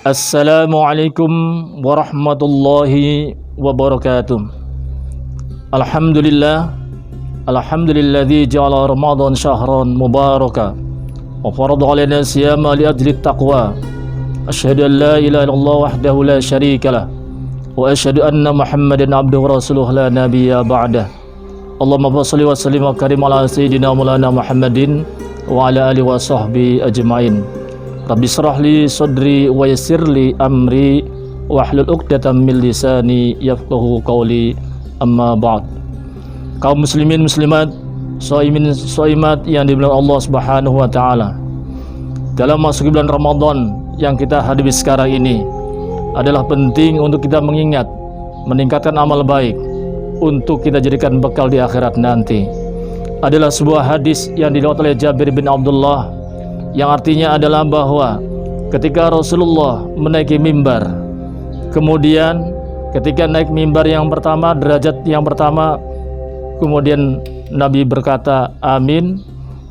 Assalamualaikum warahmatullahi wabarakatuh. Alhamdulillah, alhamdulilladzi ja'ala Ramadan syahran mubaraka wa farada 'alaina siyama li ajli taqwa. Asyhadu an la ilaha illallah wahdahu la syarikalah wa asyhadu anna Muhammadan abduhu wa rasuluhu la nabiyya ba'dah. Allahumma shalli wa sallim wa karim ala sayyidina maulana Muhammadin wa ala alihi wa sahbihi ajmain. Rabbi shrah li sadri wa yassir li amri wahlul 'uqdatam min lisani yafqahu qawli, amma ba'd. Kaum muslimin muslimat, shaimin shaimat yang dimuliakan Allah Subhanahu wa taala. Dalam masuk bulan Ramadan yang kita hadapi sekarang ini adalah penting untuk kita mengingat, meningkatkan amal baik untuk kita jadikan bekal di akhirat nanti. Adalah sebuah hadis yang diriwayatkan oleh Jabir bin Abdullah, yang artinya adalah bahwa ketika Rasulullah menaiki mimbar, kemudian ketika naik mimbar yang pertama, derajat yang pertama, kemudian Nabi berkata amin,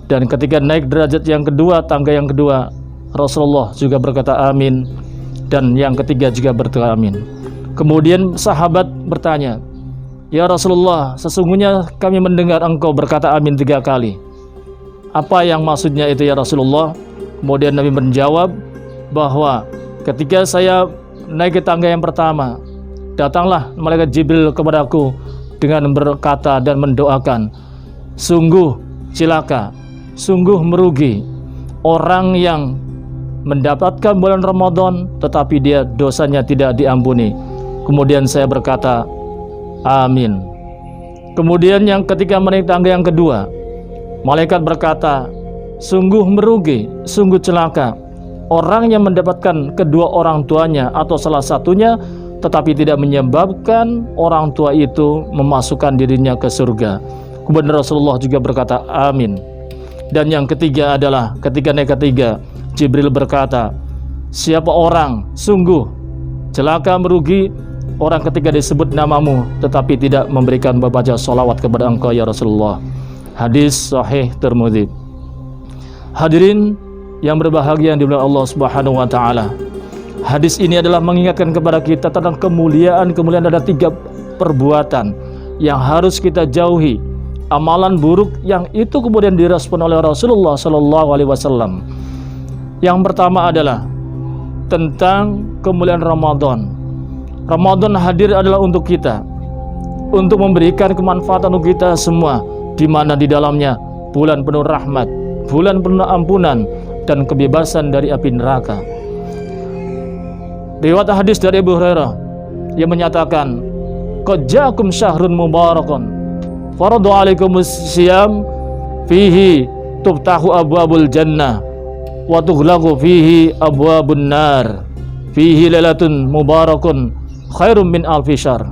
dan ketika naik derajat yang kedua, tangga yang kedua, Rasulullah juga berkata amin, dan yang ketiga juga berkata amin. Kemudian sahabat bertanya, "Ya Rasulullah, sesungguhnya kami mendengar engkau berkata amin 3 kali. Apa yang maksudnya itu ya Rasulullah?" Kemudian Nabi menjawab bahwa ketika saya naik ke tangga yang pertama, datanglah malaikat Jibril kepadaku dengan berkata dan mendoakan, "Sungguh cilaka, sungguh merugi orang yang mendapatkan bulan Ramadan tetapi dia dosanya tidak diampuni." Kemudian saya berkata amin. Kemudian yang ketika menaik tangga yang kedua, malaikat berkata, "Sungguh merugi, sungguh celaka orang yang mendapatkan kedua orang tuanya atau salah satunya tetapi tidak menyebabkan orang tua itu memasukkan dirinya ke surga." Kemudian Rasulullah juga berkata amin. Dan yang ketiga adalah ketika naik ketiga, Jibril berkata, "Siapa orang sungguh celaka merugi orang ketika disebut namamu tetapi tidak memberikan membaca sholawat kepada engkau ya Rasulullah." Hadis sahih Tirmidzi. Hadirin yang berbahagia yang dimuliakan Allah Subhanahu wa taala. Hadis ini adalah mengingatkan kepada kita tentang kemuliaan ada 3 perbuatan yang harus kita jauhi. Amalan buruk yang itu kemudian direspon oleh Rasulullah sallallahu alaihi wasallam. Yang pertama adalah tentang kemuliaan Ramadan. Ramadan hadir adalah untuk kita, untuk memberikan kemanfaatan untuk kita semua, di mana di dalamnya bulan penuh rahmat, bulan penuh ampunan dan kebebasan dari api neraka. Riwayat hadis dari Abu Hurairah yang menyatakan, "Qad ja'akum syahrun mubarakun, faradu 'alaikumus syiyam, fihi tuftahu abwabul jannah wa tughlaqu fihi abwabun nar, fihi lailatun mubarakun khairum min alfi syahr."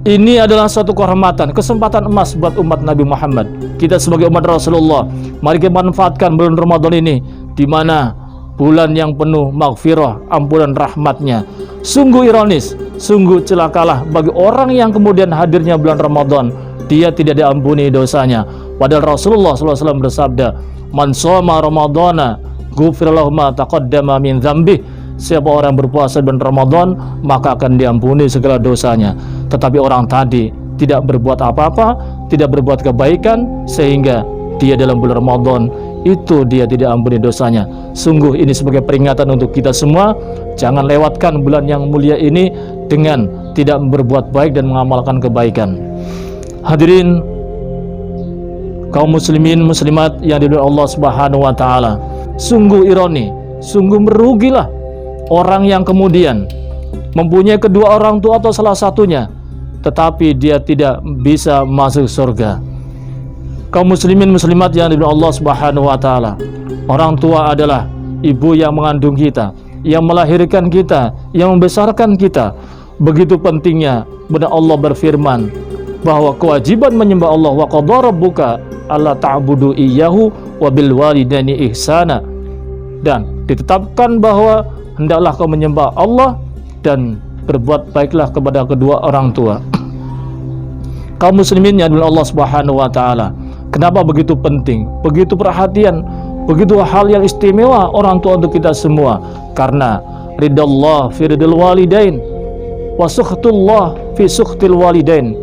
Ini adalah suatu kehormatan, kesempatan emas buat umat Nabi Muhammad. Kita sebagai umat Rasulullah, mari kita manfaatkan bulan Ramadan ini, di mana bulan yang penuh maghfirah, ampunan rahmatnya. Sungguh ironis, sungguh celakalah bagi orang yang kemudian hadirnya bulan Ramadan, dia tidak diampuni dosanya. Padahal Rasulullah SAW bersabda, "Man shoma Ramadana ghufira lahu ma taqaddama min dzambih." Siapa orang berpuasa bulan Ramadan maka akan diampuni segala dosanya. Tetapi orang tadi tidak berbuat apa-apa, tidak berbuat kebaikan, sehingga dia dalam bulan Ramadan itu dia tidak ampuni dosanya. Sungguh ini sebagai peringatan untuk kita semua, jangan lewatkan bulan yang mulia ini dengan tidak berbuat baik dan mengamalkan kebaikan. Hadirin kaum muslimin muslimat yang dimuliakan Allah Subhanahu wa taala, sungguh ironi, sungguh merugilah orang yang kemudian mempunyai kedua orang tua atau salah satunya tetapi dia tidak bisa masuk surga. Kaum muslimin muslimat yang dimuliakan Allah Subhanahu wa taala, orang tua adalah ibu yang mengandung kita, yang melahirkan kita, yang membesarkan kita. Begitu pentingnya benar Allah berfirman bahwa kewajiban menyembah Allah, wa qadara rabbuka alla ta'budu iyyahu wa bil walidaini ihsana, dan ditetapkan bahwa hendaklah kau menyembah Allah dan berbuat baiklah kepada kedua orang tua. Kaum muslimin yang dimuliakan Allah Subhanahu wa taala, kenapa begitu penting, begitu perhatian, begitu hal yang istimewa orang tua untuk kita semua? Karena ridallah fi ridil walidain wa sukhtullah fi sukhtil walidain.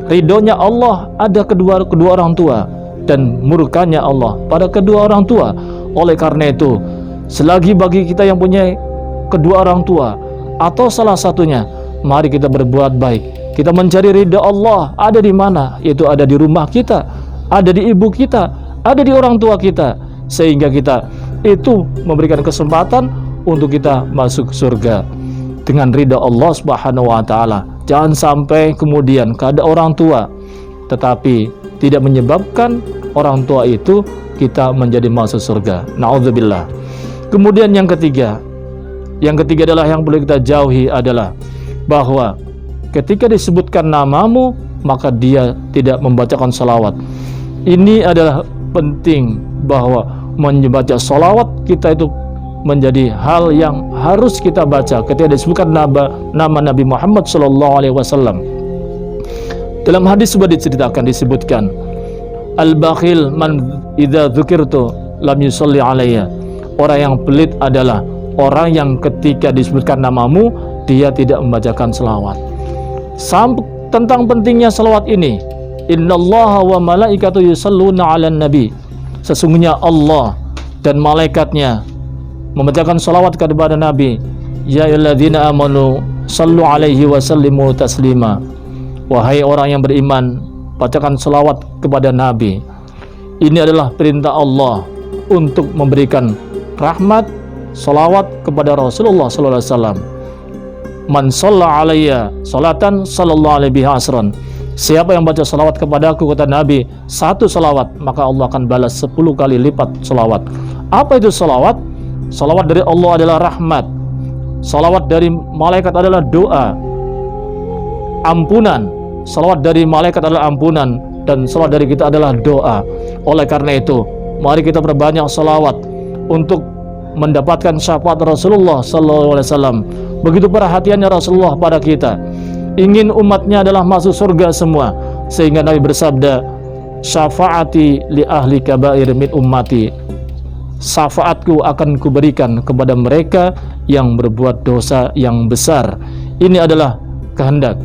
Ridhonya Allah ada kedua orang tua dan murkanya Allah pada kedua orang tua. Oleh karena itu, selagi bagi kita yang punya kedua orang tua atau salah satunya, mari kita berbuat baik. Kita mencari ridha Allah ada di mana? Yaitu ada di rumah kita, ada di ibu kita, ada di orang tua kita, sehingga kita itu memberikan kesempatan untuk kita masuk surga dengan ridha Allah Subhanahu wa taala. Jangan sampai kemudian kepada orang tua tetapi tidak menyebabkan orang tua itu kita menjadi masuk surga. Na'udzubillah. Kemudian yang ketiga adalah yang perlu kita jauhi adalah bahwa ketika disebutkan namamu maka dia tidak membacakan salawat. Ini adalah penting bahwa membaca salawat kita itu menjadi hal yang harus kita baca ketika disebutkan nama Nabi Muhammad SAW. Dalam hadis sudah disebutkan al-bakhil man idza dzukirtu lam yusalli alayya. Orang yang pelit adalah orang yang ketika disebutkan namamu dia tidak membacakan selawat. Tentang pentingnya selawat ini, innallaha wa malaikatahu yusalluna 'alan nabi. Sesungguhnya Allah dan malaikatnya membacakan salawat kepada Nabi. Ya ayyuhalladzina amanu sallu alaihi wa sallimu taslima. Wahai orang yang beriman, bacakan salawat kepada Nabi. Ini adalah perintah Allah untuk memberikan rahmat, salawat kepada Rasulullah sallallahu alaihi wasallam. Man shalla alayya salatan sallallahu alaihi asran. Siapa yang baca salawat kepadaku, kata Nabi, satu salawat, maka Allah akan balas 10 kali lipat salawat. Apa itu salawat? Salawat dari Allah adalah rahmat. Salawat dari malaikat adalah doa, ampunan. Salawat dari malaikat adalah ampunan, dan salawat dari kita adalah doa. Oleh karena itu, mari kita berbanyak salawat untuk mendapatkan syafaat Rasulullah SAW. Begitu perhatiannya Rasulullah pada kita, ingin umatnya adalah masuk surga semua, sehingga Nabi bersabda, syafaati li ahli kabair min ummati. Syafaatku akan kuberikan kepada mereka yang berbuat dosa yang besar. Ini adalah kehendak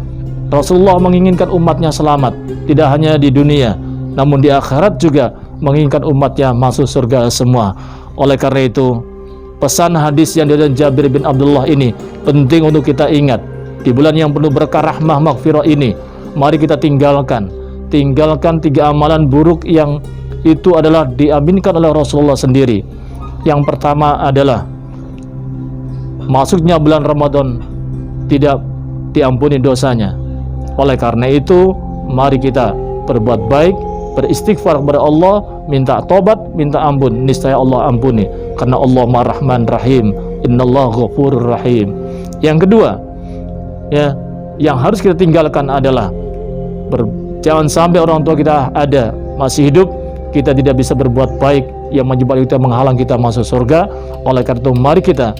Rasulullah, menginginkan umatnya selamat, tidak hanya di dunia namun di akhirat juga menginginkan umatnya masuk surga semua. Oleh karena itu, pesan hadis yang dari Jabir bin Abdullah ini penting untuk kita ingat. Di bulan yang penuh berkah, rahmah, maghfirah ini, mari kita tinggalkan 3 amalan buruk yang itu adalah diaminkan oleh Rasulullah sendiri. Yang pertama adalah masuknya bulan Ramadan tidak diampuni dosanya. Oleh karena itu, mari kita berbuat baik, beristighfar kepada Allah, minta tobat, minta ampun, niscaya Allah ampuni, karena Allah Maha Rahman Rahim. Innallaha Ghafurur Rahim. Yang kedua, ya, yang harus kita tinggalkan adalah jangan sampai orang tua kita ada masih hidup kita tidak bisa berbuat baik yang menyebabkan kita, menghalang kita masuk surga. Oleh karena itu, mari kita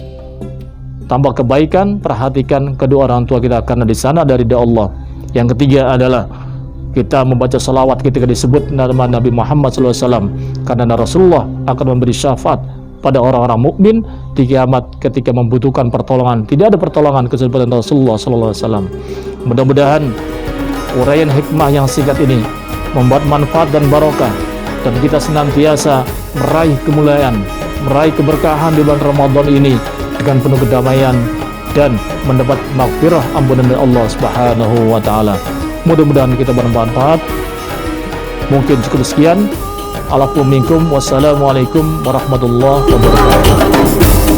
tambah kebaikan, perhatikan kedua orang tua kita, karena di sana ada ridha Allah. Yang ketiga adalah kita membaca salawat ketika disebut nama Nabi Muhammad SAW, karena Rasulullah akan memberi syafaat pada orang-orang mukmin di kiamat ketika membutuhkan pertolongan. Tidak ada pertolongan kecuali Rasulullah SAW. Mudah-mudahan uraian hikmah yang singkat ini membuat manfaat dan barokah, dan kita senantiasa meraih kemuliaan, meraih keberkahan di bulan Ramadan ini dengan penuh kedamaian dan mendapat maghfirah, ampunan dari Allah Subhanahu wa taala. Mudah-mudahan kita bermanfaat. Mungkin cukup sekian. Alakum minkum. Wassalamualaikum warahmatullahi wabarakatuh.